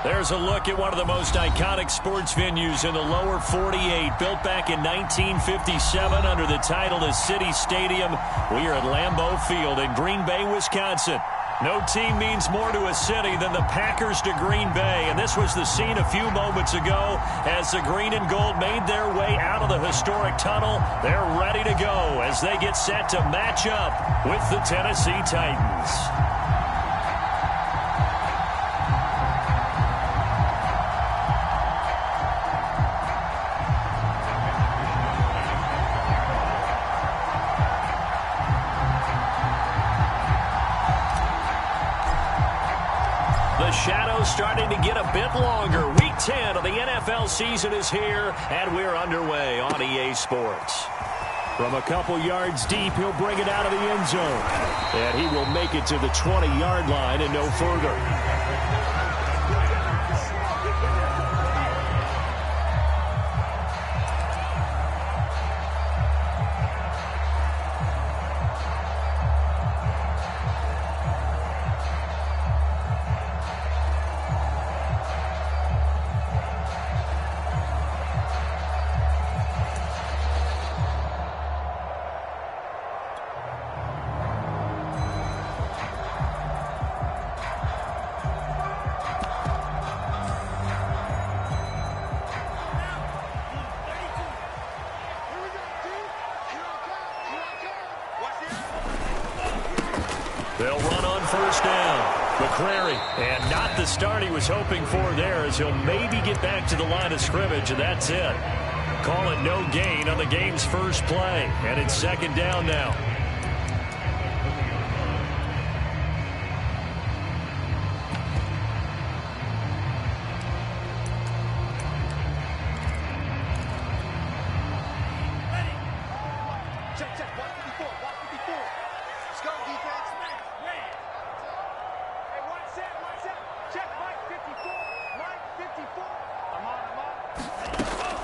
There's a look at one of the most iconic sports venues in the lower 48, built back in 1957 under the title of City Stadium. We are at Lambeau Field in Green Bay, Wisconsin. No team means more to a city than the Packers to Green Bay, and this was the scene a few moments ago as the green and gold made their way out of the historic tunnel. They're ready to go as they get set to match up with the Tennessee Titans. Shadows starting to get a bit longer. Week 10 of the NFL season is here, and we're underway on EA Sports. From a couple yards deep, he'll bring it out of the end zone. And he will make it to the 20-yard line and no further. They'll run on first down. McCrary, and not the start he was hoping for there, as he'll maybe get back to the line of scrimmage, and that's it. Call it no gain on the game's first play, and it's second down now.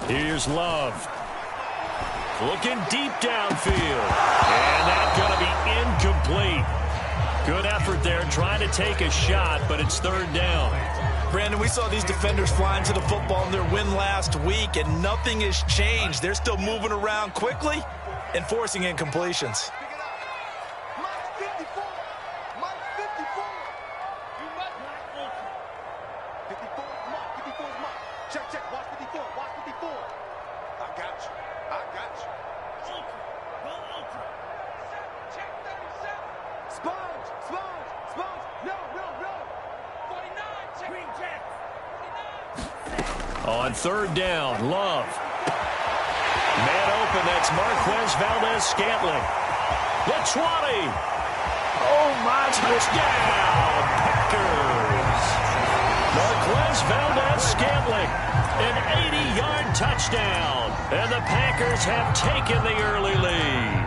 Here's Love. Looking deep downfield. And that's going to be incomplete. Good effort there trying to take a shot, but it's third down. Brandon, we saw these defenders flying to the football in their win last week, and nothing has changed. They're still moving around quickly and forcing incompletions. On third down, Love. Man open, that's Marquez Valdes-Scantling. The 20. Oh, my, touchdown, Packers. Marquez Valdes-Scantling, an 80-yard touchdown. And the Packers have taken the early lead.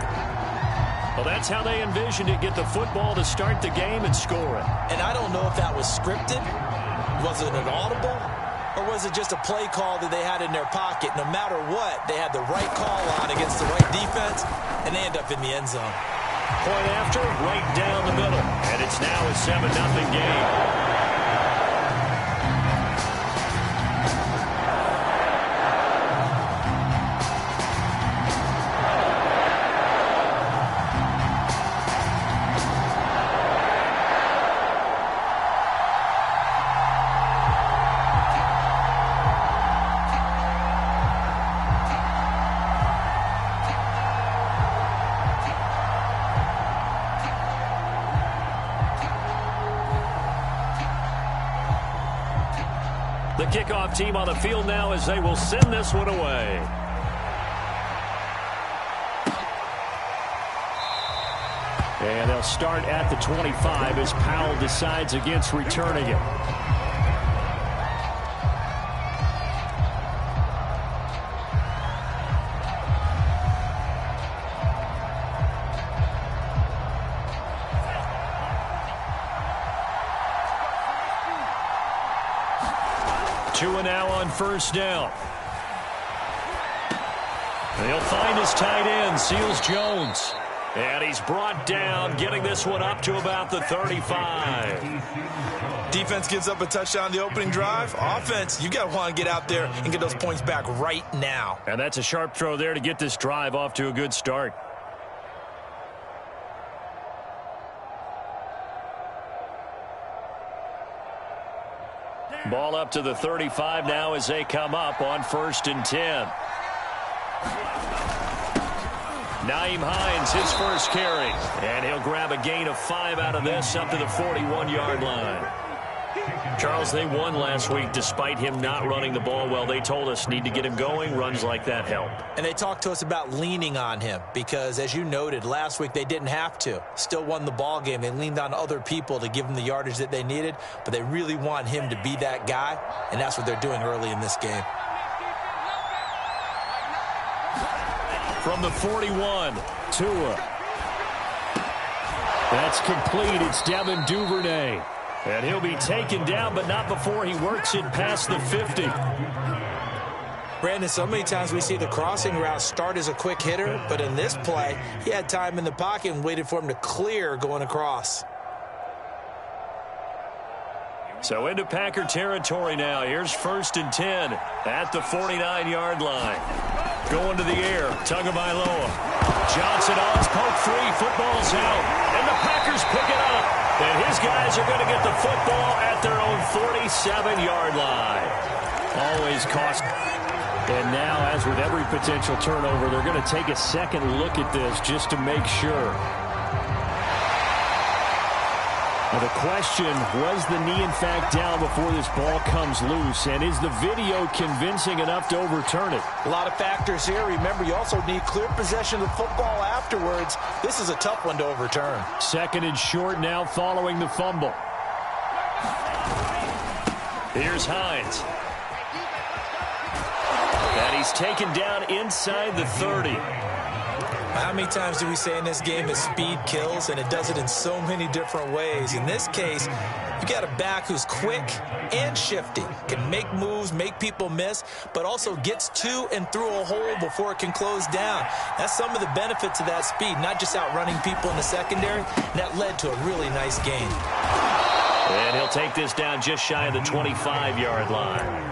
Well, that's how they envisioned it, get the football to start the game and score it. And I don't know if that was scripted. Was it an audible? Or was it just a play call that they had in their pocket? No matter what, they had the right call on against the right defense, and they end up in the end zone. Point after, right down the middle. And it's now a 7-0 game. The kickoff team on the field now as they will send this one away. And they'll start at the 25 as Powell decides against returning it. Two and now on first down. They'll find his tight end, Seals Jones. And he's brought down, getting this one up to about the 35. Defense gives up a touchdown the opening drive. Offense, you got to want to get out there and get those points back right now. And that's a sharp throw there to get this drive off to a good start. Ball up to the 35 now as they come up on 1st and 10. Nyheim Hines, his first carry. And he'll grab a gain of 5 out of this up to the 41-yard line. Charles, they won last week despite him not running the ball well. They told us need to get him going. Runs like that help. And they talked to us about leaning on him because, as you noted, last week they didn't have to. Still won the ball game. They leaned on other people to give them the yardage that they needed, but they really want him to be that guy, and that's what they're doing early in this game. From the 41, Tua. That's complete. It's Devin Duvernay. And he'll be taken down, but not before he works it past the 50. Brandon, so many times we see the crossing route start as a quick hitter, but in this play, he had time in the pocket and waited for him to clear going across. So into Packer territory now. Here's 1st and 10 at the 49-yard line. Going to the air. Tagovailoa. Johnson on his poke free. Football's out. And the Packers pick it up. And his guys are going to get the football at their own 47-yard line. Always cost. And now, as with every potential turnover, they're going to take a second look at this just to make sure. Now the question, was the knee in fact down before this ball comes loose? And is the video convincing enough to overturn it? A lot of factors here. Remember, you also need clear possession of the football afterwards. This is a tough one to overturn. 2nd and short now following the fumble. Here's Hines. And he's taken down inside the 30. How many times do we say in this game that speed kills, and it does it in so many different ways? In this case, you got a back who's quick and shifty, can make moves, make people miss, but also gets to and through a hole before it can close down. That's some of the benefits of that speed, not just outrunning people in the secondary. And that led to a really nice gain. And he'll take this down just shy of the 25-yard line.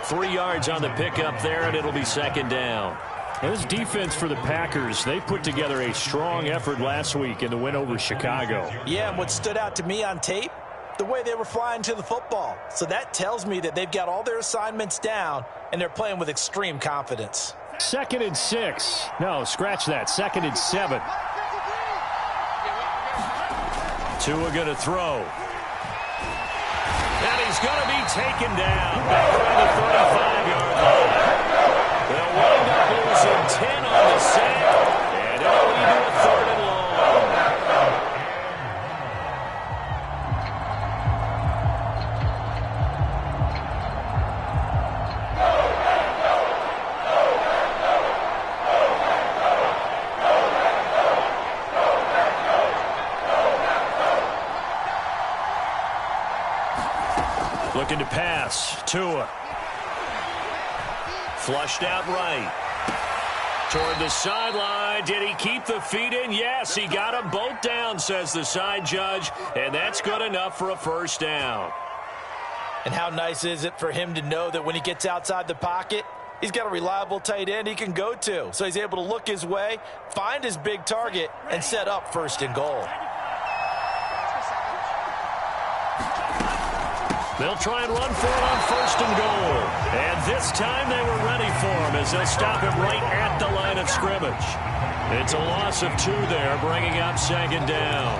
3 yards on the pickup there, and it'll be 2nd down. And this defense for the Packers, they put together a strong effort last week in the win over Chicago. Yeah, and what stood out to me on tape, the way they were flying to the football. So that tells me that they've got all their assignments down, and they're playing with extreme confidence. 2nd and 6. No, scratch that. 2nd and 7. Tua going to throw. And he's going to be taken down back around the 35-yard line. They'll wind up losing 10 on the sack, and it'll lead to a 3rd and long. Looking to pass. Tua. Flushed out right. Toward the sideline. Did he keep the feet in? Yes, he got them both down, says the side judge. And that's good enough for a 1st down. And how nice is it for him to know that when he gets outside the pocket, he's got a reliable tight end he can go to. So he's able to look his way, find his big target, and set up 1st and goal. They'll try and run for it on 1st and goal. And this time they were ready for him as they'll stop him right at the line of scrimmage. It's a loss of 2 there, bringing up 2nd down.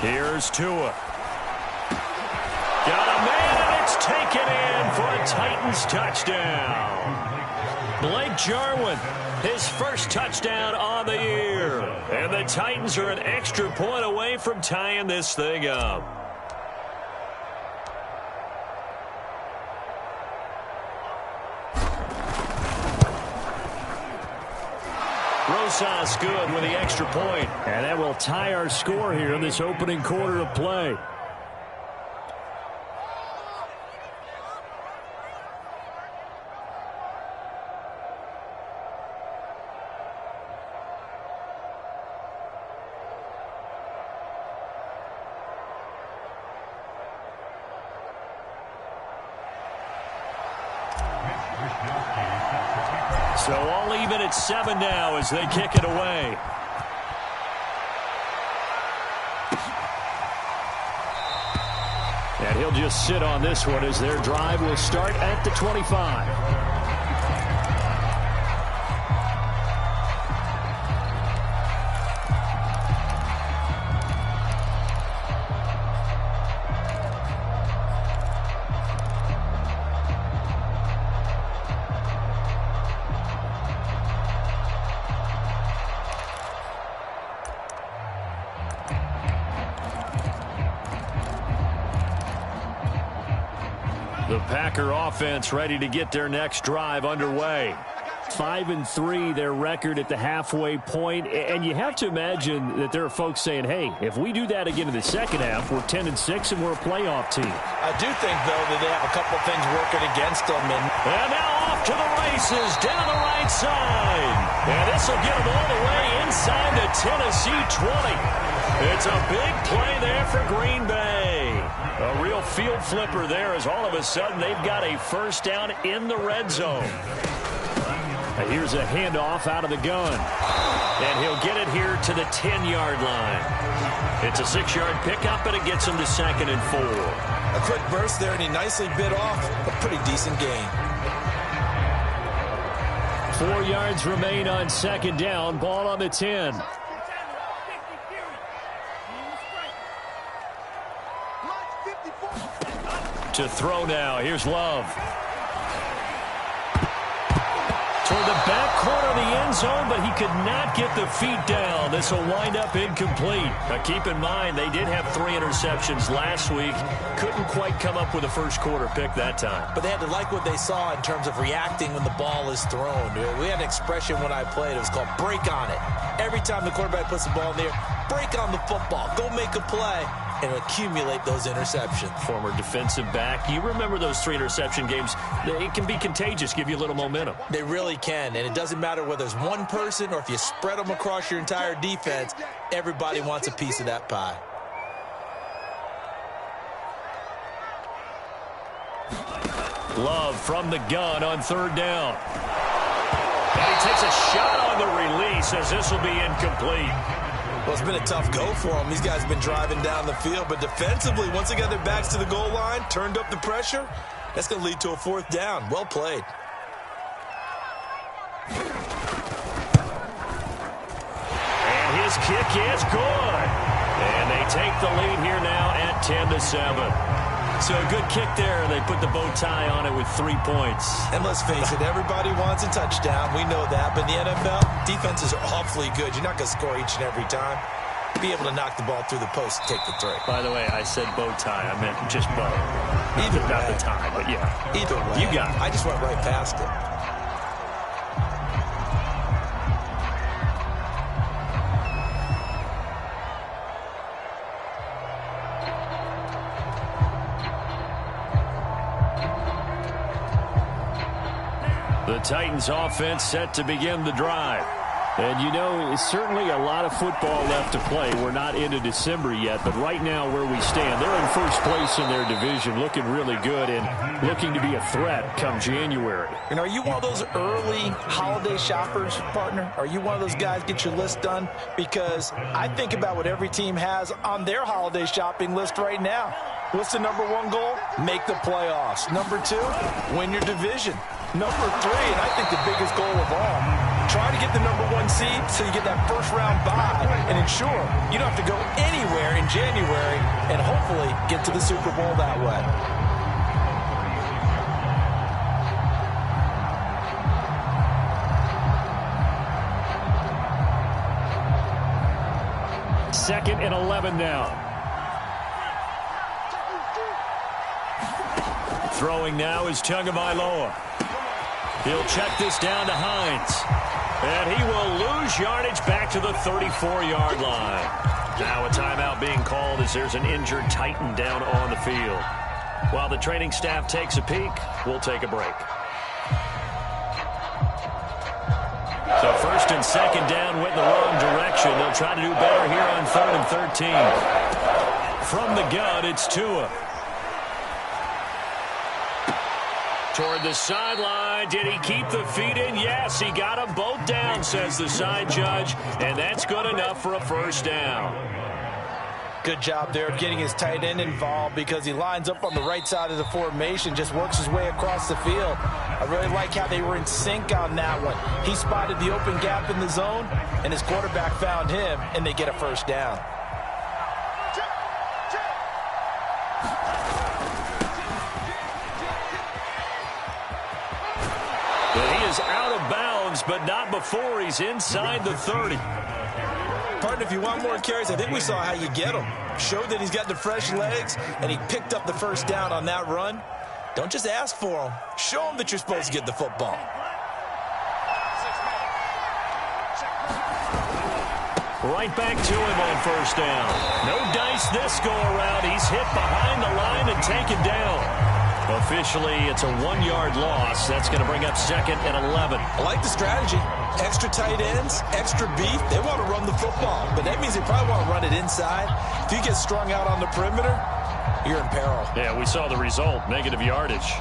Here's Tua. Got a man, and it's taken in for a Titans touchdown. Blake Jarwin, his first touchdown on the year. And the Titans are an extra point away from tying this thing up. Rosas good with the extra point. And that will tie our score here in this opening quarter of play. So all even at 7 now as they kick it away. And he'll just sit on this one as their drive will start at the 25. The Packer offense ready to get their next drive underway. 5-3 their record at the halfway point, and you have to imagine that there are folks saying, hey, if we do that again in the second half, we're 10-6 and we're a playoff team. I do think, though, that they have a couple things working against them. And now off to the races down the right side. And this will get them all the way inside the Tennessee 20. It's a big play there for Green Bay. A real field flipper there as all of a sudden they've got a first down in the red zone. And here's a handoff out of the gun. And he'll get it here to the 10-yard line. It's a 6-yard pickup, and it gets him to 2nd and 4. A quick burst there, and he nicely bit off a pretty decent gain. 4 yards remain on 2nd down. Ball on the 10. To throw now. Here's Love. Toward the back corner of the end zone, but he could not get the feet down. This will wind up incomplete. Now keep in mind, they did have 3 interceptions last week. Couldn't quite come up with a first quarter pick that time. But they had to like what they saw in terms of reacting when the ball is thrown. We had an expression when I played. It was called break on it. Every time the quarterback puts the ball in the air, break on the football. Go make a play and accumulate those interceptions. Former defensive back. You remember those 3 interception games. It can be contagious, give you a little momentum. They really can, and it doesn't matter whether it's one person or if you spread them across your entire defense, everybody wants a piece of that pie. Love from the gun on 3rd down. And he takes a shot on the release as this will be incomplete. Well, it's been a tough go for them. These guys have been driving down the field, but defensively, once they got their backs to the goal line, turned up the pressure, that's going to lead to a 4th down. Well played. And his kick is good. And they take the lead here now at 10-7. So a good kick there, and they put the bow tie on it with 3 points. And let's face it, everybody wants a touchdown. We know that. But in the NFL, defenses are awfully good. You're not going to score each and every time. Be able to knock the ball through the post and take the 3. By the way, I said bow tie. I meant just bow. Either not way. the tie, but yeah. Either way. You got it. I just went right past it. The Titans offense set to begin the drive. And, you know, it's certainly a lot of football left to play. We're not into December yet, but right now where we stand, they're in first place in their division, looking really good and looking to be a threat come January. And are you one of those early holiday shoppers, partner? Are you one of those guys get your list done? Because I think about what every team has on their holiday shopping list right now. What's the #1 goal? Make the playoffs. #2, win your division. #3, and I think the biggest goal of all, try to get the #1 seed so you get that first-round bye and ensure you don't have to go anywhere in January and hopefully get to the Super Bowl that way. Second and 11 now. Throwing now is Tagovailoa. He'll check this down to Hines. And he will lose yardage back to the 34-yard line. Now a timeout being called as there's an injured Titan down on the field. While the training staff takes a peek, we'll take a break. So first and second down went in the wrong direction. They'll try to do better here on 3rd and 13. From the gun, it's Tua. Toward the sideline. Did he keep the feet in? Yes, he got them both down, says the side judge. And that's good enough for a first down. Good job there of getting his tight end involved because he lines up on the right side of the formation, just works his way across the field. I really like how they were in sync on that one. He spotted the open gap in the zone, and his quarterback found him, and they get a first down. He is out of bounds, but not before he's inside the 30. Partner, if you want more carries, I think we saw how you get him. Showed that he's got the fresh legs, and he picked up the first down on that run. Don't just ask for him. Show him that you're supposed to get the football. Right back to him on first down. No dice this go-around. He's hit behind the line and taken down. Officially, it's a 1-yard loss. That's going to bring up 2nd and 11. I like the strategy. Extra tight ends, extra beef. They want to run the football, but that means they probably want to run it inside. If you get strung out on the perimeter, you're in peril. Yeah, we saw the result, negative yardage.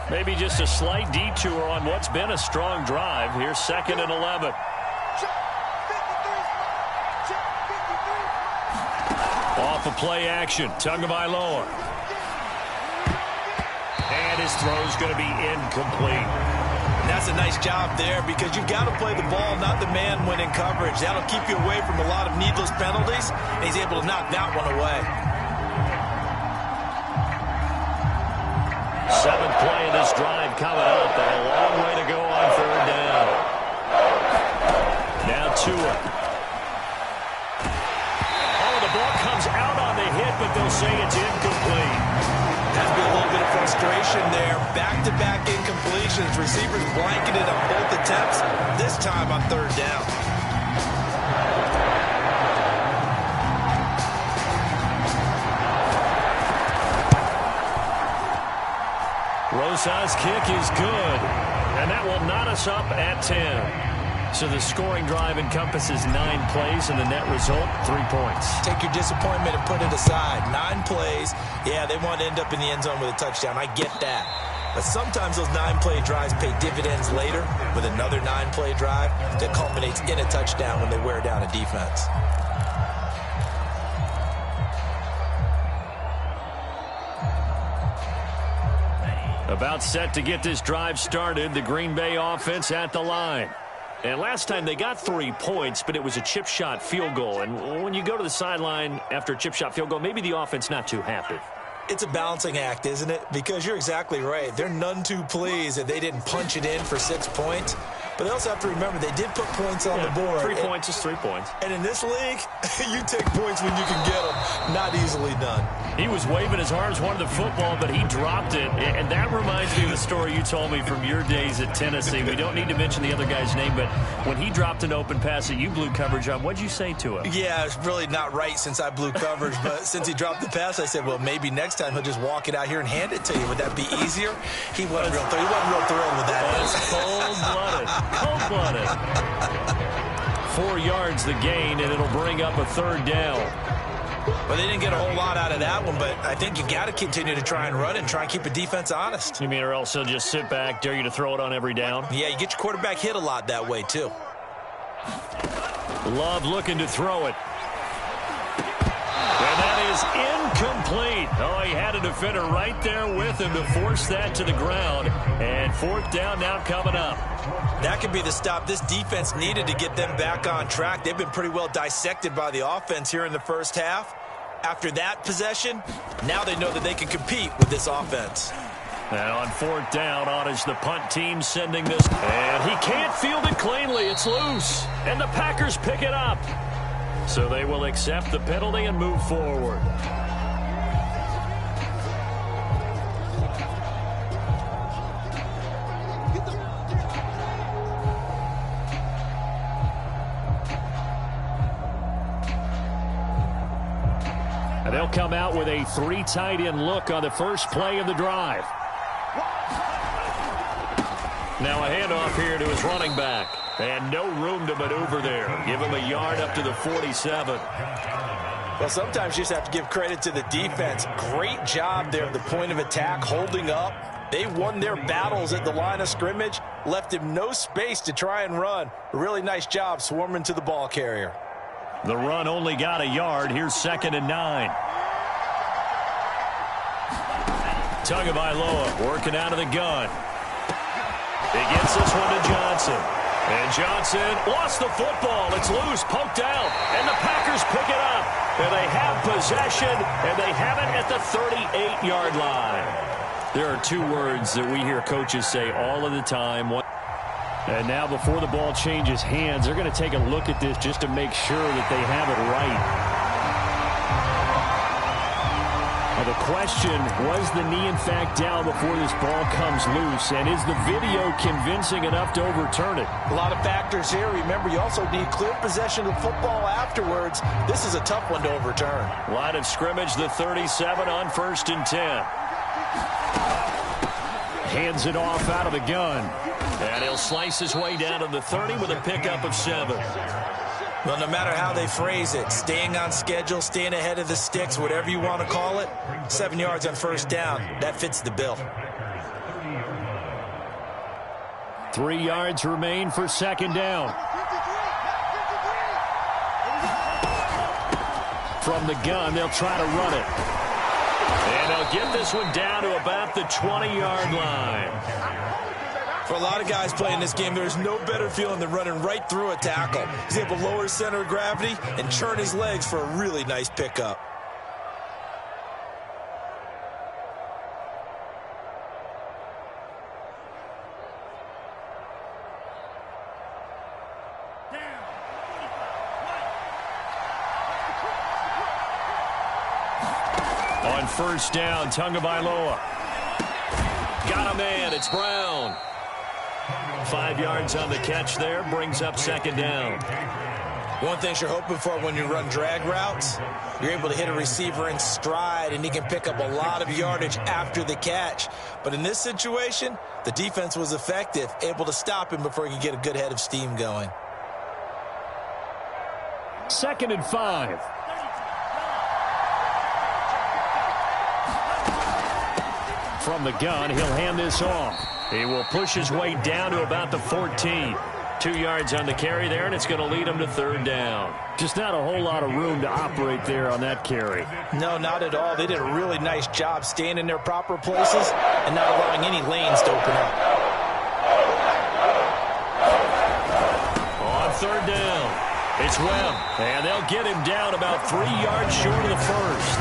Maybe just a slight detour on what's been a strong drive. Here's 2nd and 11. Off of play action, Tagovailoa. And his throw's going to be incomplete. And that's a nice job there because you've got to play the ball, not the man when in coverage. That'll keep you away from a lot of needless penalties, and he's able to knock that one away. 7th play of this drive coming up, and a long way to go on 3rd down. Now Tua. Oh, the ball comes out on the hit, but they'll say it's incomplete. Has been a little bit of frustration there. Back-to-back incompletions. Receivers blanketed on both attempts, this time on 3rd down. Rosa's kick is good, and that will knot us up at 10. So the scoring drive encompasses 9 plays, and the net result, 3 points. Take your disappointment and put it aside. 9 plays. Yeah, they want to end up in the end zone with a touchdown. I get that. But sometimes those 9-play drives pay dividends later with another 9-play drive that culminates in a touchdown when they wear down a defense. About set to get this drive started, the Green Bay offense at the line. And last time they got 3 points, but it was a chip shot field goal. And when you go to the sideline after a chip shot field goal, maybe the offense not too happy. It's a balancing act, isn't it? Because you're exactly right. They're none too pleased that they didn't punch it in for 6 points. But they also have to remember they did put points on the board. 3 points is 3 points. And in this league, you take points when you can get them. Not easily done. He was waving his arms, wanted the football, but he dropped it. And that reminds me of the story you told me from your days at Tennessee. We don't need to mention the other guy's name, but when he dropped an open pass that you blew coverage on, what'd you say to him? Yeah, it's really not right since I blew coverage, but since he dropped the pass, I said, well, maybe next time he'll just walk it out here and hand it to you. Would that be easier? He wasn't real thrilled with that. That's cold-blooded. Cold-blooded. 4 yards the gain, and it'll bring up a 3rd down. Well, they didn't get a whole lot out of that one, but I think you got to continue to try and run and try and keep a defense honest. You mean or else they'll just sit back, dare you to throw it on every down? Yeah, you get your quarterback hit a lot that way, too. Love looking to throw it. And that is incomplete. Oh, he had a defender right there with him to force that to the ground. And 4th down now coming up. That could be the stop this defense needed to get them back on track. They've been pretty well dissected by the offense here in the first half. After that possession, now they know that they can compete with this offense. And on 4th down, on is the punt team sending this. And he can't field it cleanly. It's loose. And the Packers pick it up. So they will accept the penalty and move forward. And they'll come out with a 3 tight end look on the first play of the drive. Now a handoff here to his running back. And no room to maneuver there. Give him a yard up to the 47. Well, sometimes you just have to give credit to the defense. Great job there at the point of attack, holding up. They won their battles at the line of scrimmage, left him no space to try and run. A really nice job swarming to the ball carrier. The run only got a yard. Here's 2nd and 9. Tagovailoa working out of the gun. He gets this one to Johnson. And Johnson lost the football. It's loose, poked out, and the Packers pick it up. And they have possession, and they have it at the 38-yard line. There are 2 words that we hear coaches say all of the time. And now before the ball changes hands, they're going to take a look at this just to make sure that they have it right. Now the question, was the knee in fact down before this ball comes loose? And is the video convincing enough to overturn it? A lot of factors here. Remember, you also need clear possession of the football afterwards. This is a tough one to overturn. Line of scrimmage, the 37 on 1st and 10. Hands it off out of the gun. And he'll slice his way down to the 30 with a pickup of 7. Well, no matter how they phrase it, staying on schedule, staying ahead of the sticks, whatever you want to call it, 7 yards on 1st down, that fits the bill. 3 yards remain for 2nd down. From the gun, they'll try to run it. And they'll get this one down to about the 20-yard line. For a lot of guys playing this game, there's no better feeling than running right through a tackle. He's able to lower his center of gravity and churn his legs for a really nice pickup. On 1st down, Tagovailoa. Got a man, it's Brown. 5 yards on the catch there, brings up 2nd down. One thing you're hoping for when you run drag routes, you're able to hit a receiver in stride, and he can pick up a lot of yardage after the catch. But in this situation, the defense was effective, able to stop him before he could get a good head of steam going. 2nd and 5. From the gun, he'll hand this off. He will push his way down to about the 14. 2 yards on the carry there, and it's going to lead him to 3rd down. Just not a whole lot of room to operate there on that carry. No, not at all. They did a really nice job staying in their proper places and not allowing any lanes to open up. On 3rd down, it's Webb, and they'll get him down about 3 yards short of the 1st.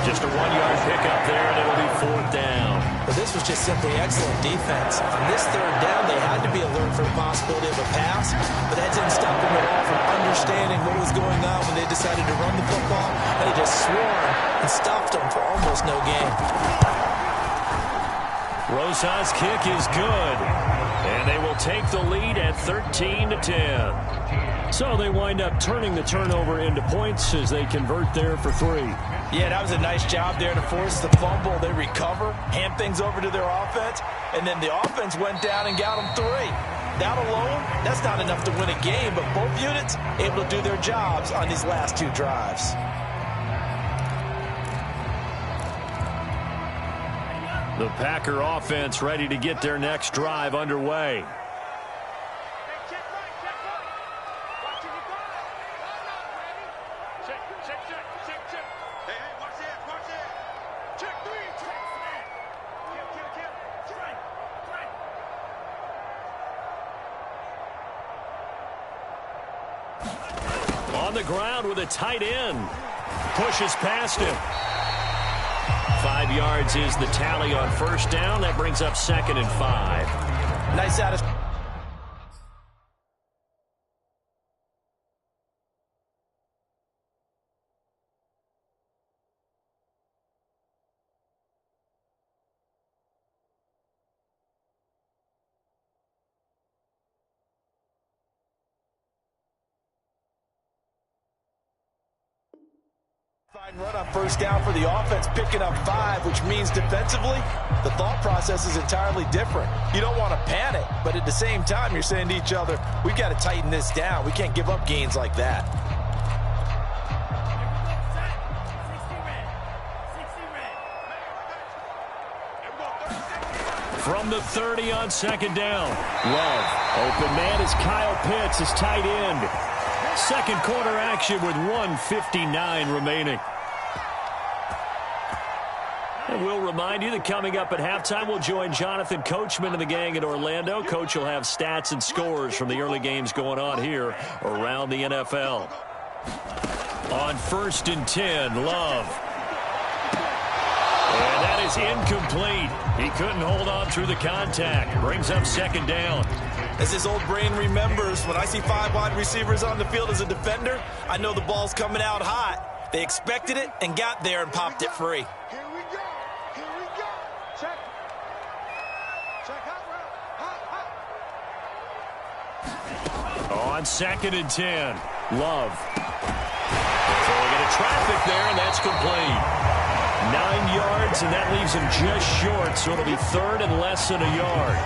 Just a 1-yard pickup there, and it'll be 4th down. But this was just simply excellent defense. On this 3rd down, they had to be alert for the possibility of a pass, but that didn't stop them at all from understanding what was going on when they decided to run the football, and they just swarmed and stopped them for almost no gain. Rosas' kick is good, and they will take the lead at 13-10. So they wind up turning the turnover into points as they convert there for 3. Yeah, that was a nice job there to force the fumble. They recover, hand things over to their offense, and then the offense went down and got them 3. That alone, that's not enough to win a game, but both units able to do their jobs on these last 2 drives. The Packer offense ready to get their next drive underway. On the ground with a tight end. Pushes past him. 5 yards is the tally on 1st down. That brings up 2nd and 5. Nice out of... Run on first down for the offense, picking up 5, which means defensively, the thought process is entirely different. You don't want to panic, but at the same time, you're saying to each other, we've got to tighten this down. We can't give up gains like that. From the 30 on second down. Love. Open man is Kyle Pitts, his tight end. Second quarter action with 1:59 remaining. And we'll remind you that coming up at halftime, we'll join Jonathan Coachman and the gang in Orlando. Coach will have stats and scores from the early games going on here around the NFL. On 1st and 10, Love. And that is incomplete. He couldn't hold on through the contact. Brings up second down. As his old brain remembers, when I see 5 wide receivers on the field as a defender, I know the ball's coming out hot. They expected it and got there and popped it free. On 2nd and 10, Love. Throwing into traffic there, and that's complete. 9 yards, and that leaves him just short, so it'll be 3rd and less than a yard.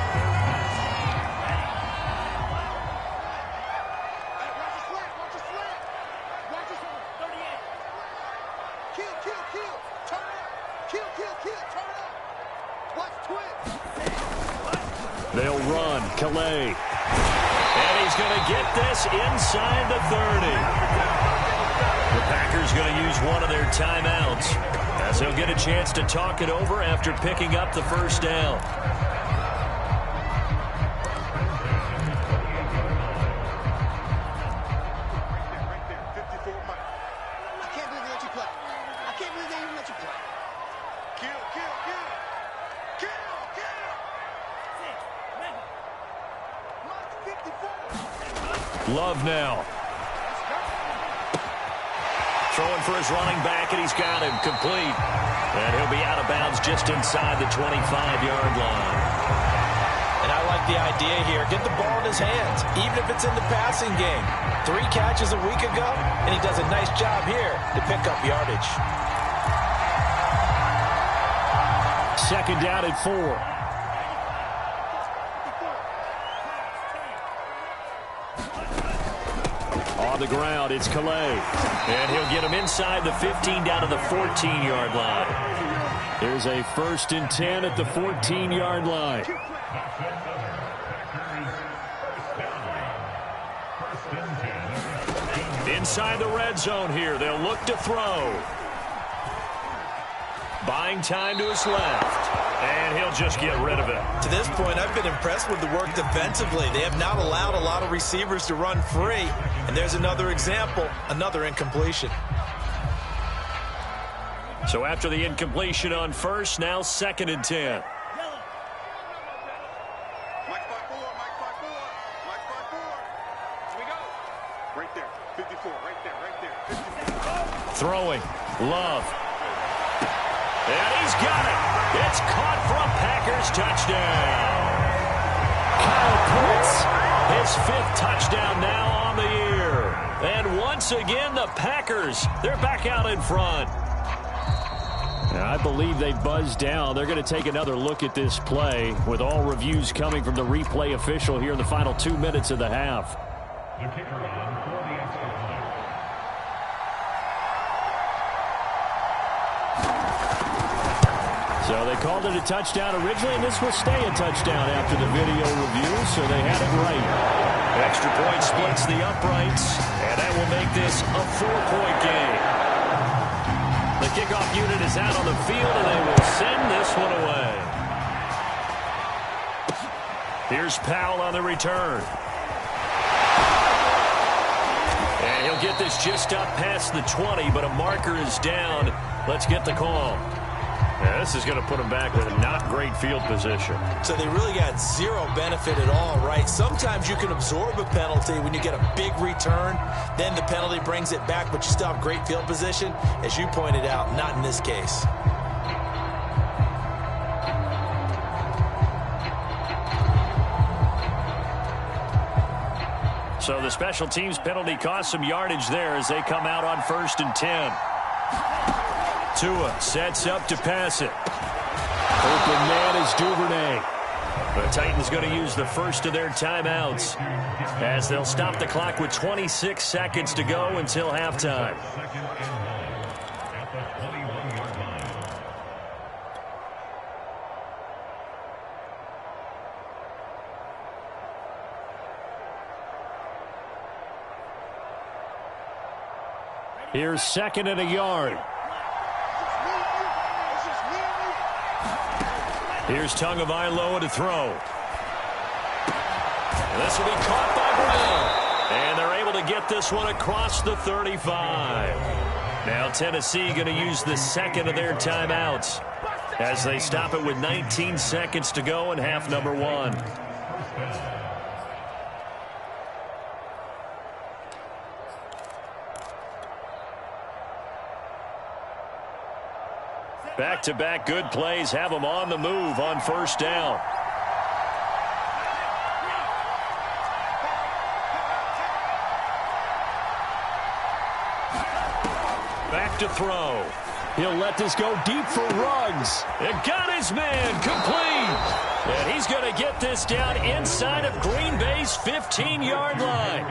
They'll run. Calais. And he's going to get this inside the 30. The Packers going to use one of their timeouts as they'll get a chance to talk it over after picking up the first down. Love now. Throwing for his running back, and he's got him complete. And he'll be out of bounds just inside the 25-yard line. And I like the idea here. Get the ball in his hands, even if it's in the passing game. 3 catches a week ago, and he does a nice job here to pick up yardage. Second down at 4. On the ground, it's Calais. And he'll get him inside the 15 down to the 14-yard line. There's a 1st and 10 at the 14-yard line. Inside the red zone here, they'll look to throw. Buying time to his left. And he'll just get rid of it. To this point, I've been impressed with the work defensively. They have not allowed a lot of receivers to run free. And there's another example, another incompletion. So after the incompletion on first, now 2nd and 10. Right there, 54, right there, 54. Throwing, Love. And he's got it. It's caught for a Packers touchdown. Kyle Pitts, his 5th touchdown now on the year. And once again, the Packers, they're back out in front. Now, I believe they buzzed down. They're going to take another look at this play with all reviews coming from the replay official here in the final 2 minutes of the half. The kicker on for the extra point. So they called it a touchdown originally, and this will stay a touchdown after the video review, so they had it right. Extra point splits the uprights, and that will make this a 4-point game. The kickoff unit is out on the field, and they will send this one away. Here's Powell on the return. And he'll get this just up past the 20, but a marker is down. Let's get the call. Yeah, this is going to put them back with a not great field position. So they really got zero benefit at all, right? Sometimes you can absorb a penalty when you get a big return. Then the penalty brings it back, but you still have great field position. As you pointed out, not in this case. So the special teams penalty cost some yardage there as they come out on 1st and 10. Tua sets up to pass it. Open man is Duvernay. The Titans going to use the first of their timeouts as they'll stop the clock with 26 seconds to go until halftime. Here's 2nd and a yard. Here's Tagovailoa to throw. This will be caught by Brown. And they're able to get this one across the 35. Now Tennessee going to use the 2nd of their timeouts as they stop it with 19 seconds to go in half number 1. Back-to-back good plays have them on the move on first down. Back to throw. He'll let this go deep for Ruggs. It got his man complete. And he's going to get this down inside of Green Bay's 15-yard line.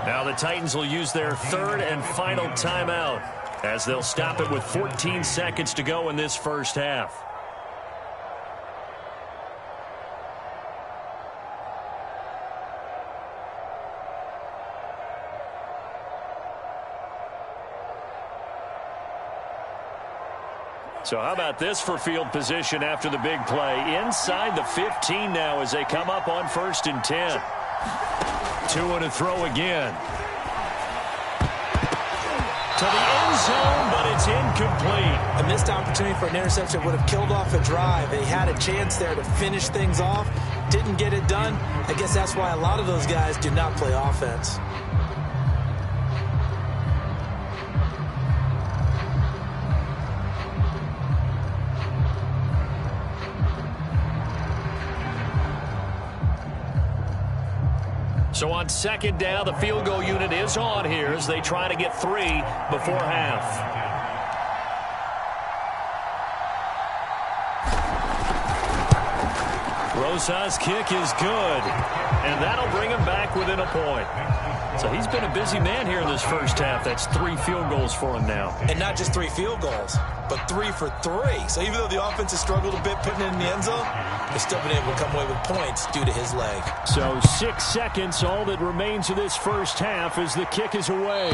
Now the Titans will use their 3rd and final timeout as they'll stop it with 14 seconds to go in this first half. So how about this for field position after the big play? Inside the 15 now as they come up on 1st and 10. Tua to throw again. To the end zone, but it's incomplete. A missed opportunity for an interception would have killed off a drive. They had a chance there to finish things off. Didn't get it done. I guess that's why a lot of those guys do not play offense. So on 2nd down, the field goal unit is on here as they try to get 3 before half. Rosas' kick is good, and that'll bring him back within a point. So he's been a busy man here in this first half. That's 3 field goals for him now. And not just 3 field goals, but 3 for 3. So even though the offense has struggled a bit putting it in the end zone, they've still been able to come away with points due to his leg. So 6 seconds, all that remains of this first half as the kick is away.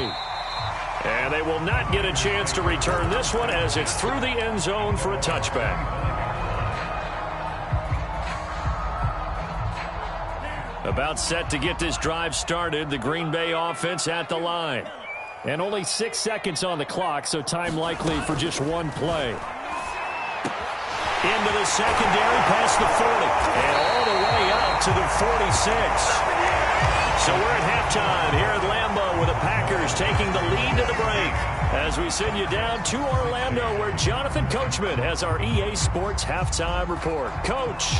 And they will not get a chance to return this one as it's through the end zone for a touchback. About set to get this drive started, the Green Bay offense at the line. And only 6 seconds on the clock, so time likely for just one play. Into the secondary, past the 40, and all the way up to the 46. So we're at halftime here at Lambeau with the Packers taking the lead to the break as we send you down to Orlando where Jonathan Coachman has our EA Sports halftime report. Coach.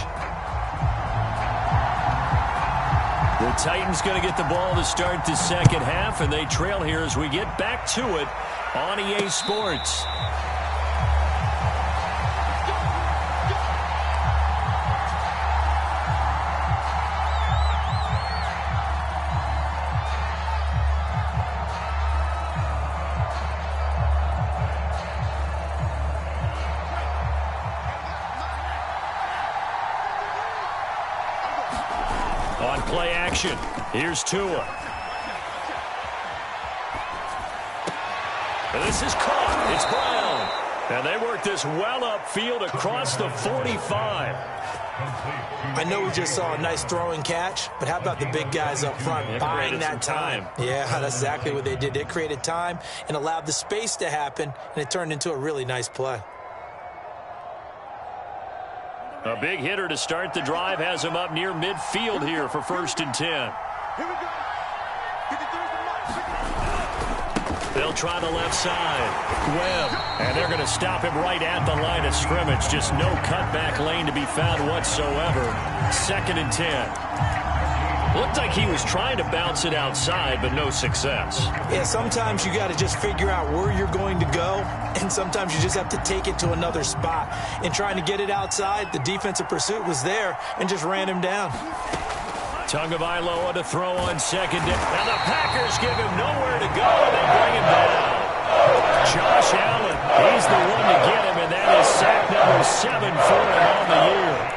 The Titans going to get the ball to start the second half, and they trail here as we get back to it on EA Sports. On play action, here's Tua. And this is caught. It's Brown. And they work this well upfield across the 45. I know we just saw a nice throwing catch, but how about the big guys up front buying that time? Yeah, that's exactly what they did. They created time and allowed the space to happen, and it turned into a really nice play. A big hitter to start the drive has him up near midfield here for 1st and 10. Here we go. They'll try the left side. Webb. And they're going to stop him right at the line of scrimmage. Just no cutback lane to be found whatsoever. 2nd and 10. Looked like he was trying to bounce it outside, but no success. Yeah, sometimes you got to just figure out where you're going to go, and sometimes you just have to take it to another spot. In trying to get it outside, the defensive pursuit was there and just ran him down. Tagovailoa to throw on second down. And the Packers give him nowhere to go, and they bring him down. Josh Allen, he's the one to get him, and that is sack number 7 for him on the year.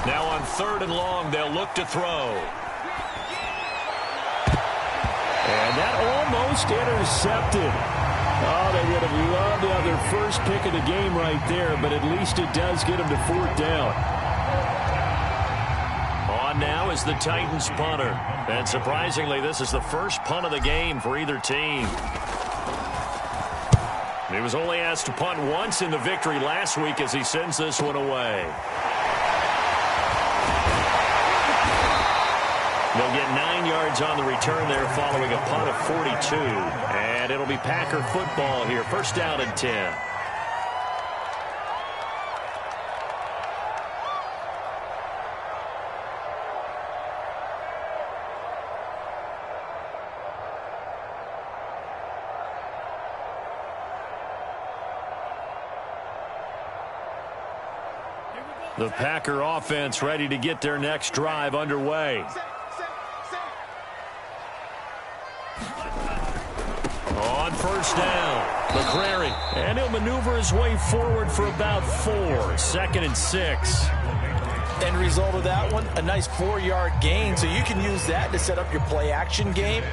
Now on 3rd and long, they'll look to throw. And that almost intercepted. Oh, they would have loved to have their first pick of the game right there, but at least it does get them to 4th down. On now is the Titans punter. And surprisingly, this is the first punt of the game for either team. He was only asked to punt once in the victory last week as he sends this one away. They'll get 9 yards on the return there following a punt of 42. And it'll be Packer football here. 1st down and 10. The Packer offense ready to get their next drive underway. On 1st down, McCrary. And he'll maneuver his way forward for about 4. 2nd and 6. End result of that one, a nice 4-yard gain. So you can use that to set up your play-action game,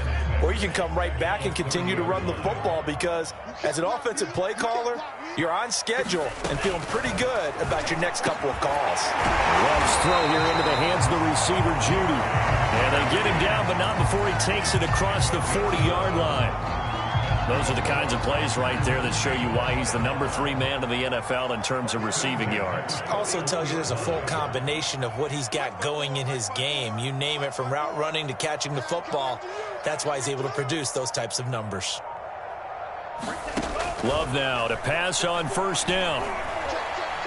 or you can come right back and continue to run the football because as an offensive play caller, you're on schedule and feeling pretty good about your next couple of calls. Love's throw here into the hands of the receiver, Judy. And they get him down, but not before he takes it across the 40-yard line. Those are the kinds of plays right there that show you why he's the number 3 man in the NFL in terms of receiving yards. Also tells you there's a full combination of what he's got going in his game. You name it, from route running to catching the football. That's why he's able to produce those types of numbers. Love now to pass on 1st down.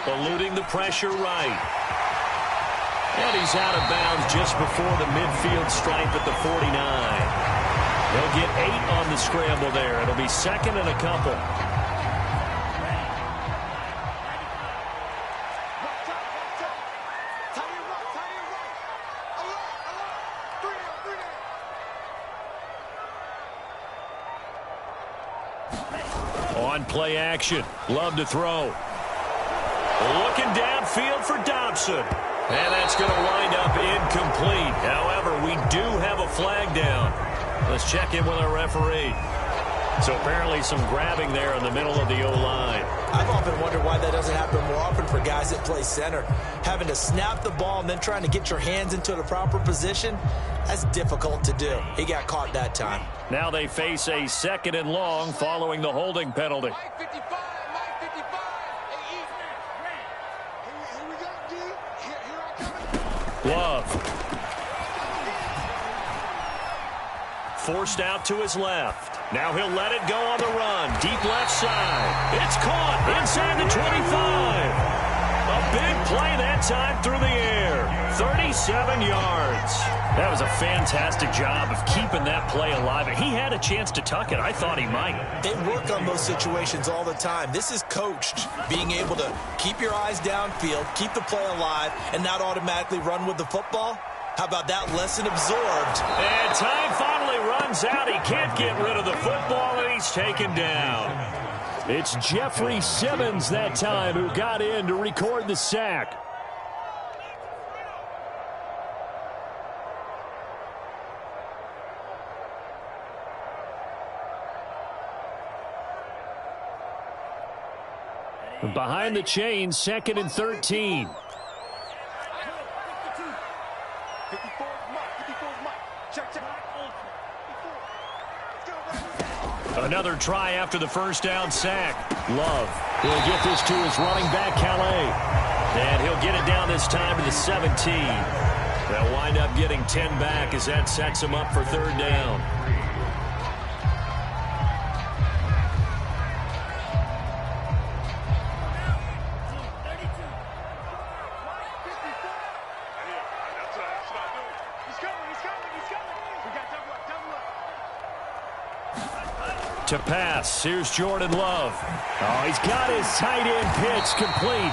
Eluding the pressure right. And he's out of bounds just before the midfield stripe at the 49. They'll get 8 on the scramble there. It'll be 2nd and a couple. On play action. Love to throw. Looking downfield for Dobson. And that's going to wind up incomplete. However, we do have a flag down. Let's check in with our referee. So apparently some grabbing there in the middle of the O-line. I've often wondered why that doesn't happen more often for guys that play center. Having to snap the ball and then trying to get your hands into the proper position, that's difficult to do. He got caught that time. Now they face a 2nd and long following the holding penalty. Love. Forced out to his left. Now he'll let it go on the run. Deep left side. It's caught inside the 25. A big play that time through the air. 37 yards. That was a fantastic job of keeping that play alive. He had a chance to tuck it. I thought he might. They work on those situations all the time. This is coached, being able to keep your eyes downfield, keep the play alive, and not automatically run with the football. How about that lesson absorbed? And time finally runs out. He can't get rid of the football, and he's taken down. It's Jeffrey Simmons that time who got in to record the sack. Behind the chains, 2nd and 13. Another try after the first down sack. Love will get this to his running back, Calais. And he'll get it down this time to the 17. They'll wind up getting 10 back as that sets him up for third down. To pass, here's Jordan Love. Oh, he's got his tight end pitch complete.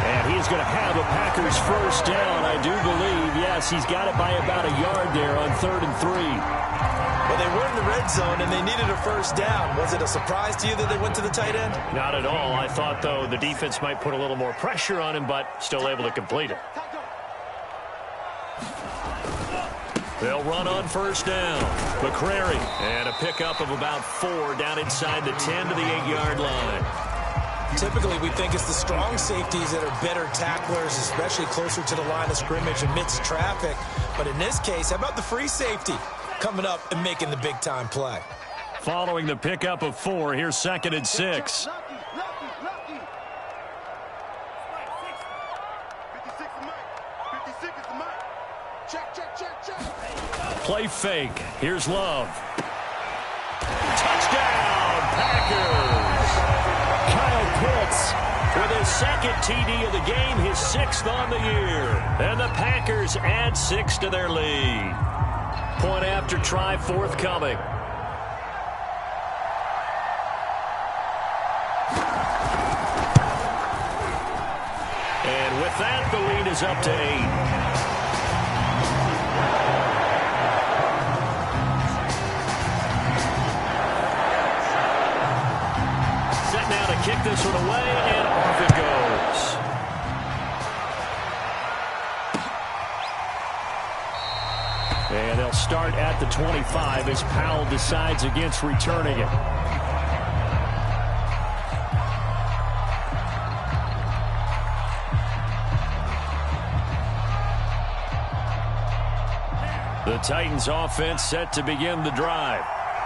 And he's going to have a Packers first down, I do believe. Yes, he's got it by about a yard there on 3rd and 3. Well, they were in the red zone, and they needed a first down. Was it a surprise to you that they went to the tight end? Not at all. I thought, though, the defense might put a little more pressure on him, but still able to complete it. They'll run on first down. McCrary, and a pickup of about 4 down inside the 10 to the 8-yard line. Typically, we think it's the strong safeties that are better tacklers, especially closer to the line of scrimmage amidst traffic. But in this case, how about the free safety coming up and making the big-time play? Following the pickup of 4, here's 2nd and 6. Play fake. Here's Love. Touchdown, Packers! Kyle Pitts with his 2nd TD of the game, his 6th on the year. And the Packers add 6 to their lead. Point after try forthcoming. And with that, the lead is up to 8. Kick this one away, and off it goes. And they'll start at the 25 as Powell decides against returning it. The Titans offense set to begin the drive.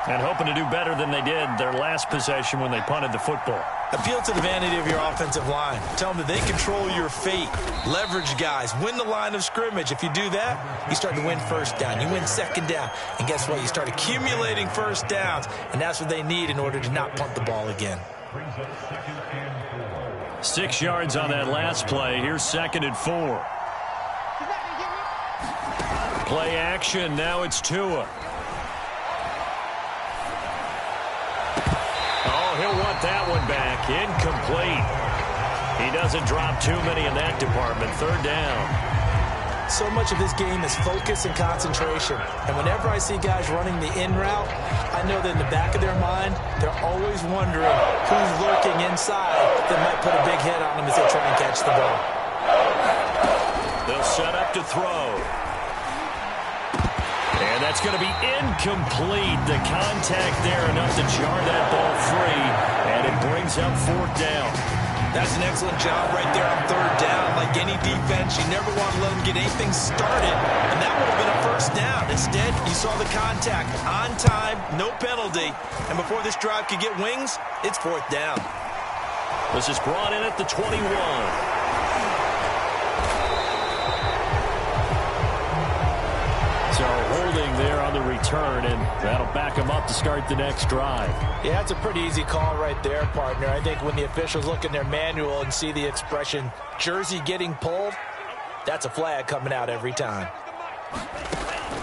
And hoping to do better than they did their last possession when they punted the football. Appeal to the vanity of your offensive line. Tell them that they control your fate. Leverage guys. Win the line of scrimmage. If you do that, you start to win first down. You win 2nd down. And guess what? You start accumulating first downs. And that's what they need in order to not punt the ball again. 6 yards on that last play. Here's 2nd and 4. Play action. Now it's Tua. He'll want that one back. Incomplete. He doesn't drop too many in that department. 3rd down. So much of this game is focus and concentration. And whenever I see guys running the in route, I know that in the back of their mind, they're always wondering who's lurking inside that might put a big hit on them as they try and catch the ball. They'll set up to throw. And that's going to be incomplete. The contact there enough to jar that ball free, and it brings up 4th down. That's an excellent job right there on 3rd down. Like any defense, you never want to let them get anything started, and that would have been a first down. Instead, you saw the contact on time, no penalty, and before this drive could get wings, it's 4th down. This is brought in at the 21. So holding there on the return, and that'll back him up to start the next drive. Yeah, that's a pretty easy call right there, partner. I think when the officials look in their manual and see the expression, jersey getting pulled, that's a flag coming out every time.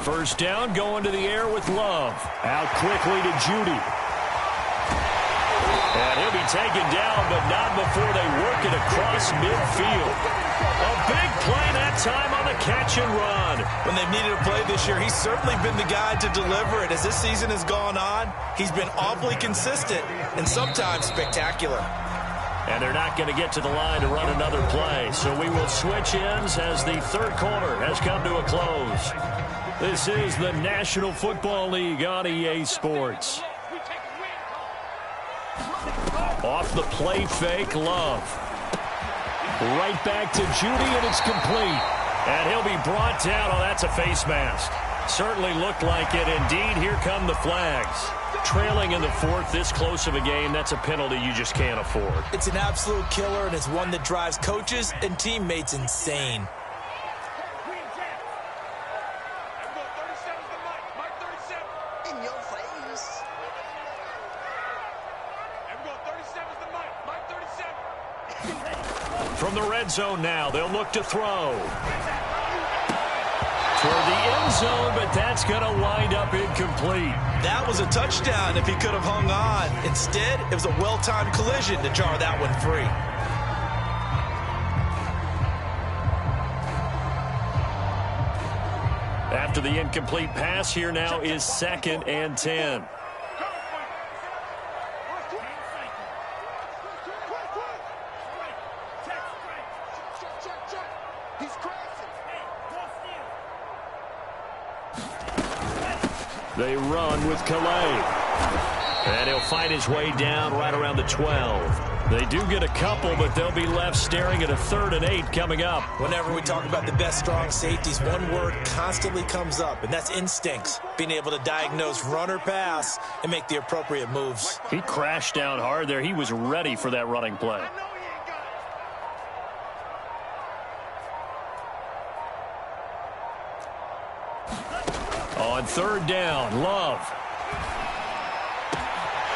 First down, going to the air with Love. Out quickly to Judy. And he'll be taken down, but not before they work it across midfield. A big play that time on the catch and run. When they've needed a play this year, he's certainly been the guy to deliver it. As this season has gone on, he's been awfully consistent and sometimes spectacular. And they're not going to get to the line to run another play. So we will switch ends as the 3rd quarter has come to a close. This is the National Football League on EA Sports. Off the play fake, Love. Right back to Judy, and it's complete. And he'll be brought down. Oh, that's a face mask. Certainly looked like it. Indeed, here come the flags. Trailing in the fourth, this close of a game, that's a penalty you just can't afford. It's an absolute killer, and it's one that drives coaches and teammates insane. From the red zone now, they'll look to throw. Toward the end zone, but that's going to wind up incomplete. That was a touchdown if he could have hung on. Instead, it was a well-timed collision to jar that one free. After the incomplete pass, here now is 2nd and 10. They run with Calais. And he'll find his way down right around the 12. They do get a couple, but they'll be left staring at a 3rd and 8 coming up. Whenever we talk about the best strong safeties, one word constantly comes up, and that's instincts. Being able to diagnose run or pass and make the appropriate moves. He crashed down hard there. He was ready for that running play. On 3rd down, Love.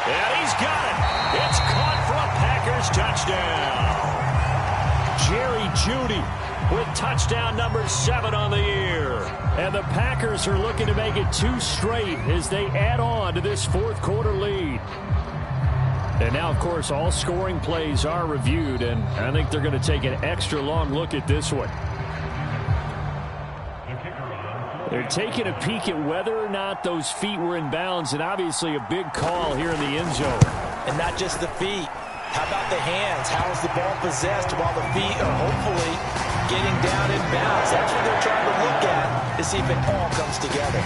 And he's got it. It's caught for a Packers touchdown. Jerry Jeudy with touchdown number 7 on the year. And the Packers are looking to make it 2 straight as they add on to this 4th quarter lead. And now, of course, all scoring plays are reviewed, and I think they're going to take an extra long look at this one. They're taking a peek at whether or not those feet were in bounds, and obviously a big call here in the end zone. And not just the feet. How about the hands? How is the ball possessed while the feet are hopefully getting down in bounds? That's what they're trying to look at to see if it all comes together.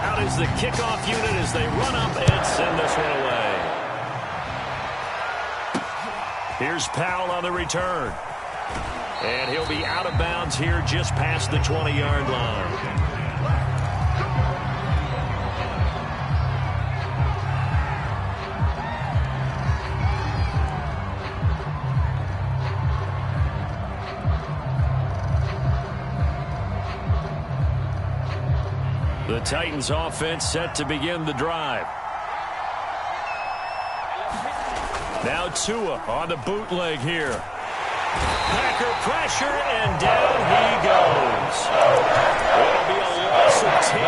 Out is the kickoff unit as they run up and send this one away. Here's Powell on the return. And he'll be out of bounds here just past the 20-yard line. The Titans offense set to begin the drive. Now Tua on the bootleg here. Packer pressure, and down he goes. It'll be a loss of 10.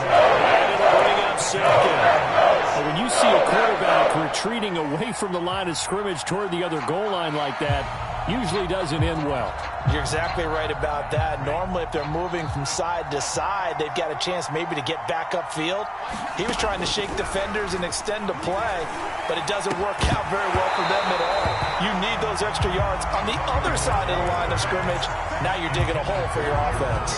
And it'll bring up 2nd. When you see a quarterback retreating away from the line of scrimmage toward the other goal line like that, usually doesn't end well. You're exactly right about that. Normally, if they're moving from side to side, they've got a chance maybe to get back upfield. He was trying to shake defenders and extend the play, but it doesn't work out very well for them at all. You need those extra yards on the other side of the line of scrimmage. Now you're digging a hole for your offense.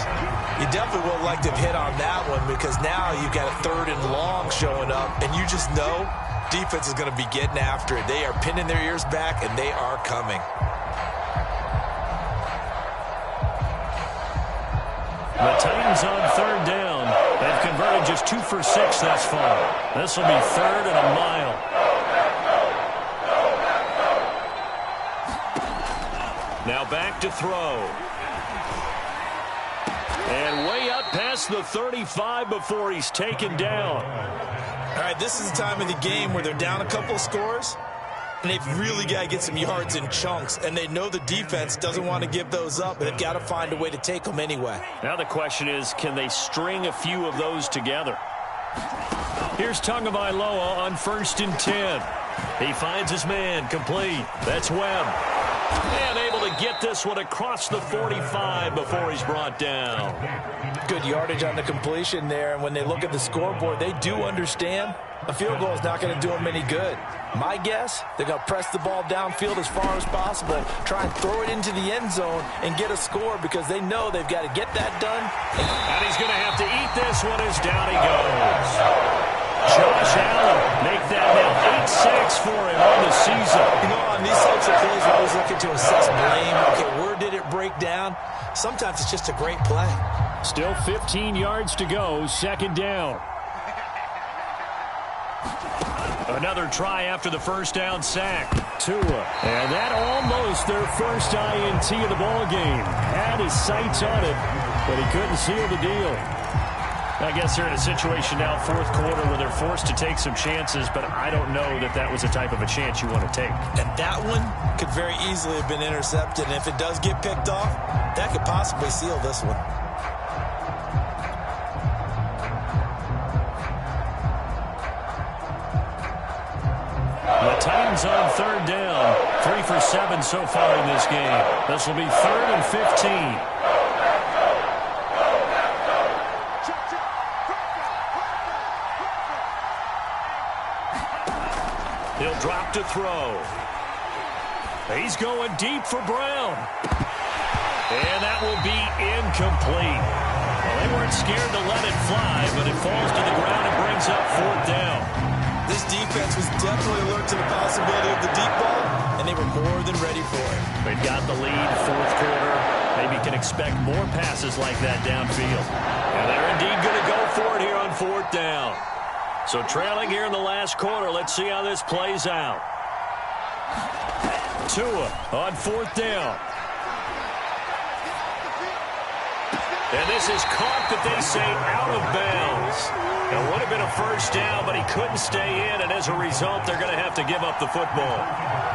You definitely would like to have hit on that one because now you've got a 3rd and long showing up, and you just know defense is going to be getting after it. They are pinning their ears back, and they are coming. The Titans on 3rd down. They've converted just 2 for 6 thus far. This will be 3rd and a mile. Now back to throw. And way up past the 35 before he's taken down. All right, this is the time of the game where they're down a couple of scores, and they've really got to get some yards in chunks, and they know the defense doesn't want to give those up, but they've got to find a way to take them anyway. Now the question is, can they string a few of those together? Here's Tagovailoa on 1st and 10. He finds his man, complete. That's Webb. And able to get this one across the 45 before he's brought down. Good yardage on the completion there, and when they look at the scoreboard, they do understand a field goal is not going to do them any good. My guess, they're going to press the ball downfield as far as possible, try and throw it into the end zone and get a score because they know they've got to get that done. And he's going to have to eat this one as down he goes. Josh Allen make that now 8 sacks for him on the season. You know, on these types of plays, we're always looking to assess blame. Okay, where did it break down? Sometimes it's just a great play. Still 15 yards to go, second down. Another try after the first down sack. Tua. And that almost their first INT of the ball game. Had his sights on it, but he couldn't seal the deal. I guess they're in a situation now, fourth quarter, where they're forced to take some chances, but I don't know that that was the type of a chance you want to take. And that one could very easily have been intercepted. And if it does get picked off, that could possibly seal this one. The Titans on third down. 3 for 7 so far in this game. This will be 3rd and 15. He'll drop to throw. He's going deep for Brown. And that will be incomplete. Well, they weren't scared to let it fly, but it falls to the ground and brings up 4th down. This defense was definitely alert to the possibility of the deep ball, and they were more than ready for it. They've got the lead, fourth quarter. Maybe can expect more passes like that downfield. And they're indeed going to go for it here on 4th down. So trailing here in the last quarter, let's see how this plays out. Tua on 4th down. And this is caught, that they say, out of bounds. It would have been a first down, but he couldn't stay in, and as a result, they're going to have to give up the football.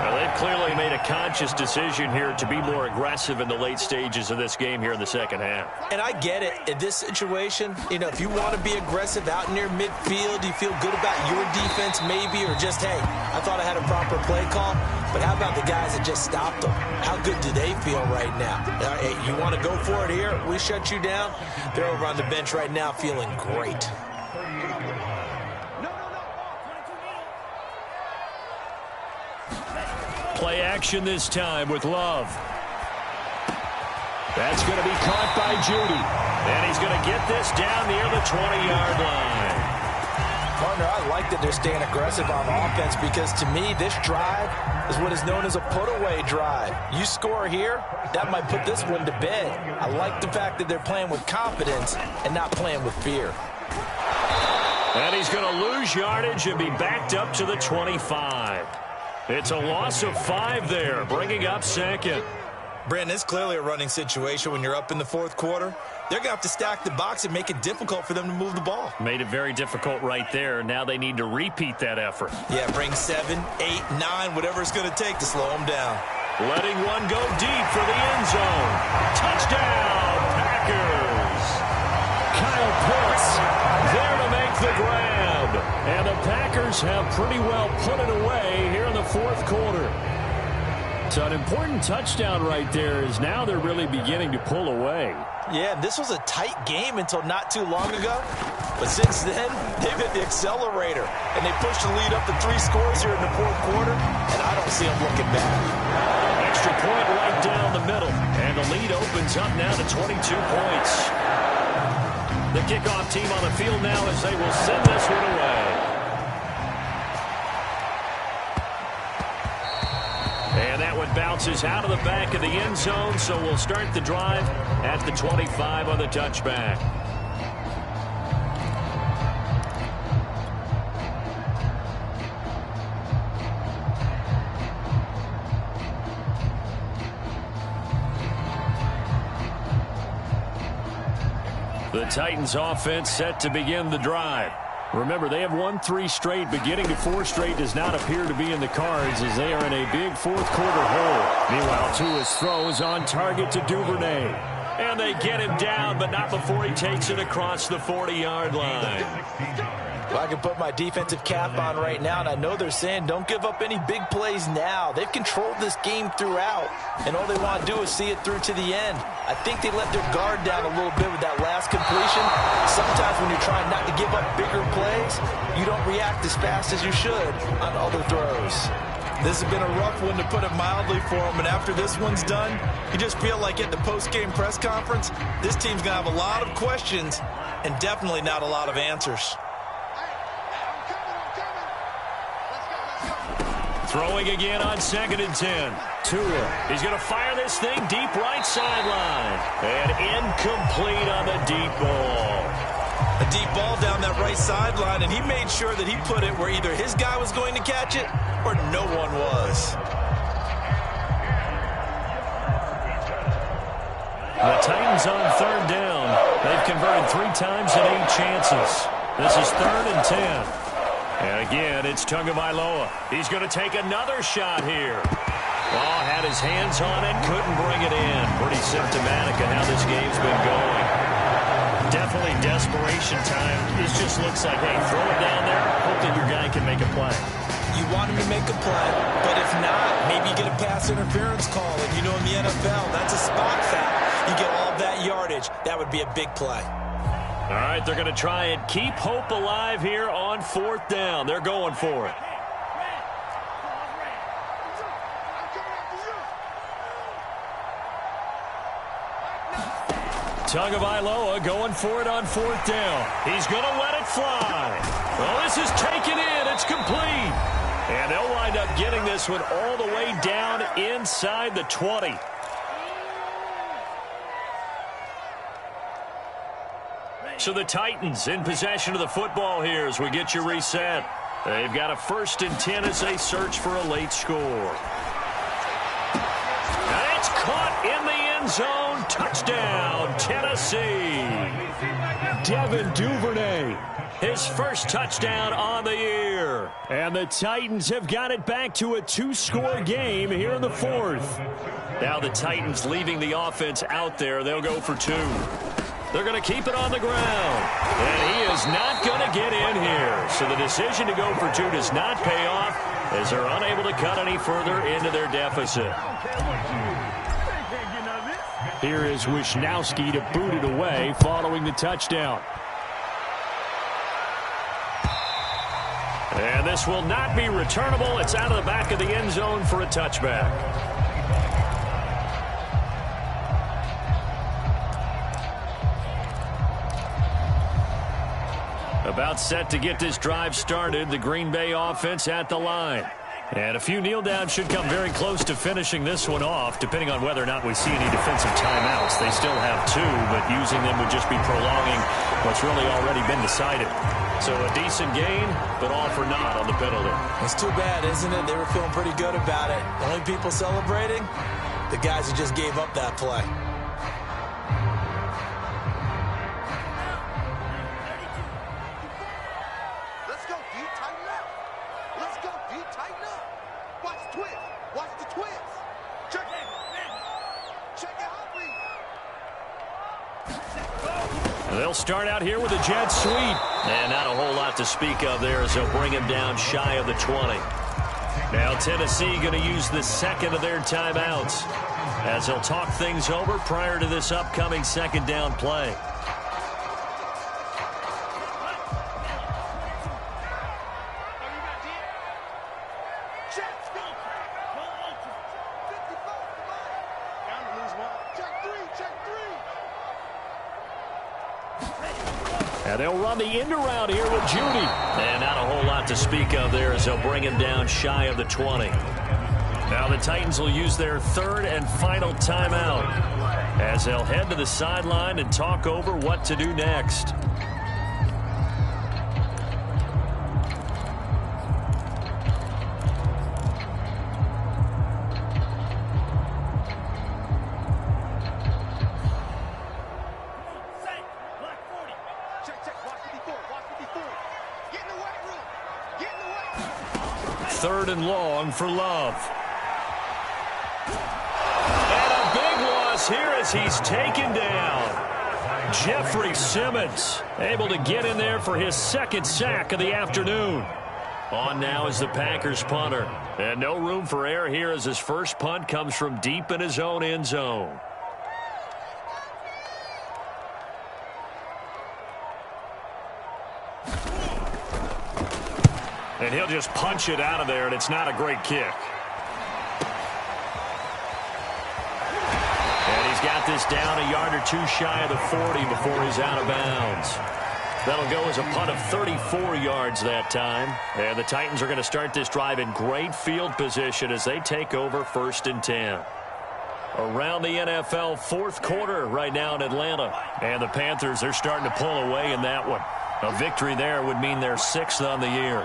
Well, they've clearly made a conscious decision here to be more aggressive in the late stages of this game here in the second half. And I get it. In this situation, you know, if you want to be aggressive out near midfield, you feel good about your defense maybe, or just, hey, I thought I had a proper play call. But how about the guys that just stopped them? How good do they feel right now? Hey, you want to go for it here? We shut you down. They're over on the bench right now feeling great. Play action this time with Love. That's going to be caught by Judy. And he's going to get this down near the 20-yard line. Partner, I like that they're staying aggressive on offense, because to me, this drive is what is known as a put-away drive. You score here, that might put this one to bed. I like the fact that they're playing with confidence and not playing with fear. And he's going to lose yardage and be backed up to the 25. It's a loss of 5 there, bringing up second. Brandon, it's clearly a running situation when you're up in the fourth quarter. They're going to have to stack the box and make it difficult for them to move the ball. Made it very difficult right there. Now they need to repeat that effort. Yeah, bring 7, 8, 9, whatever it's going to take to slow them down. Letting one go deep for the end zone. Touchdown, Packers. Kyle Pitts there to make the grab. And the Packers have pretty well put it away here in the fourth quarter. So an important touchdown right there, is now they're really beginning to pull away. Yeah, this was a tight game until not too long ago. But since then, they've hit the accelerator. And they pushed the lead up to 3 scores here in the fourth quarter. And I don't see them looking back. Extra point right down the middle. And the lead opens up now to 22 points. The kickoff team on the field now as they will send this one away. And that one bounces out of the back of the end zone, so we'll start the drive at the 25 on the touchback. The Titans offense set to begin the drive. Remember, they have won 3 straight, but getting to 4 straight does not appear to be in the cards, as they are in a big fourth quarter hole. Meanwhile, Tua's throw is on target to Duvernay. And they get him down, but not before he takes it across the 40-yard line. Well, I can put my defensive cap on right now, and I know they're saying don't give up any big plays now. They've controlled this game throughout, and all they want to do is see it through to the end. I think they let their guard down a little bit with that last completion. Sometimes when you're trying not to give up bigger plays, you don't react as fast as you should on other throws. This has been a rough one, to put it mildly, for them. And after this one's done, you just feel like at the post-game press conference, this team's going to have a lot of questions and definitely not a lot of answers. Throwing again on 2nd and 10. Tua. He's going to fire this thing deep right sideline. And incomplete on the deep ball. A deep ball down that right sideline, and he made sure that he put it where either his guy was going to catch it or no one was. The Titans on 3rd down. They've converted 3 times in 8 chances. This is 3rd and 10. And again, it's Tagovailoa. He's going to take another shot here. Oh, had his hands on it, couldn't bring it in. Pretty symptomatic of how this game's been going. Definitely desperation time. This just looks like, hey, throw it down there, hope that your guy can make a play. You want him to make a play, but if not, maybe you get a pass interference call. And you know in the NFL, that's a spot foul. You get all that yardage. That would be a big play. All right, they're going to try and keep hope alive here on 4th down. They're going for it. Tagovailoa going for it on 4th down. He's going to let it fly. Well, this is taken in. It's complete. And they'll wind up getting this one all the way down inside the 20. So the Titans in possession of the football here as we get you reset. They've got a 1st and 10 as they search for a late score. And it's caught in the end zone. Touchdown, Tennessee. Devin Duvernay, his first touchdown on the year. And the Titans have got it back to a 2-score game here in the 4th. Now the Titans leaving the offense out there. They'll go for 2. They're going to keep it on the ground. And he is not going to get in here. So the decision to go for 2 does not pay off as they're unable to cut any further into their deficit. Here is Wisnowski to boot it away following the touchdown. And this will not be returnable. It's out of the back of the end zone for a touchback. About set to get this drive started. The Green Bay offense at the line. And a few kneel downs should come very close to finishing this one off, depending on whether or not we see any defensive timeouts. They still have 2, but using them would just be prolonging what's really already been decided. So a decent gain, but all for naught on the penalty. It's too bad, isn't it? They were feeling pretty good about it. The only people celebrating, the guys who just gave up that play. They'll start out here with a jet sweep. And not a whole lot to speak of there as they'll bring him down shy of the 20. Now Tennessee going to use the 2nd of their timeouts as they'll talk things over prior to this upcoming 2nd down play. And they'll run the end around here with Judy. And not a whole lot to speak of there as they'll bring him down shy of the 20. Now the Titans will use their 3rd and final timeout as they'll head to the sideline and talk over what to do next. Third and long for Love. And a big loss here as he's taken down. Jeffrey Simmons able to get in there for his 2nd sack of the afternoon. On now is the Packers punter. And no room for error here as his first punt comes from deep in his own end zone. And he'll just punch it out of there, and it's not a great kick. And he's got this down a yard or 2 shy of the 40 before he's out of bounds. That'll go as a punt of 34 yards that time. And the Titans are going to start this drive in great field position as they take over 1st and 10. Around the NFL, 4th quarter right now in Atlanta. And the Panthers are starting to pull away in that one. A victory there would mean they're 6th on the year.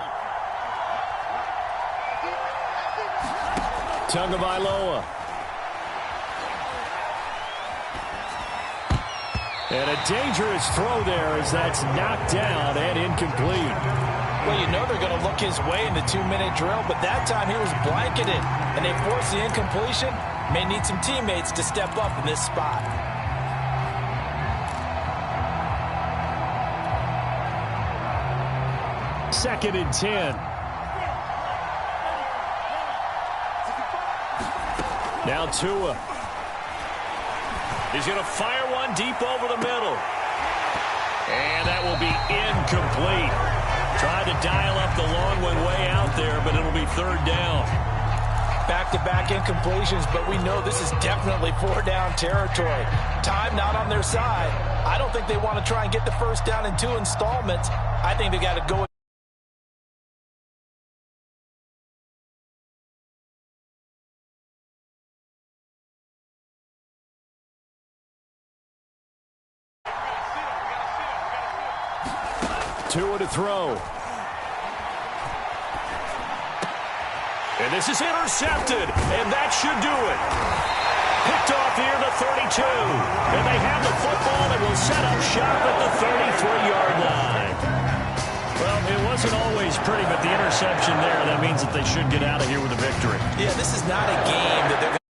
Tagovailoa. And a dangerous throw there as that's knocked down and incomplete. Well, you know they're going to look his way in the 2-minute drill, but that time he was blanketed, and they forced the incompletion. May need some teammates to step up in this spot. Second and 10. Now Tua. He's going to fire one deep over the middle. And that will be incomplete. Tried to dial up the long one way out there, but it'll be 3rd down. Back-to-back incompletions, but we know this is definitely 4-down territory. Time not on their side. I don't think they want to try and get the 1st down in 2 installments. I think they got to go. Tua to throw. And this is intercepted, and that should do it. Picked off here to 32. And they have the football and will set up shop at the 33-yard line. Well, it wasn't always pretty, but the interception there, that means that they should get out of here with a victory. Yeah, this is not a game that they're going to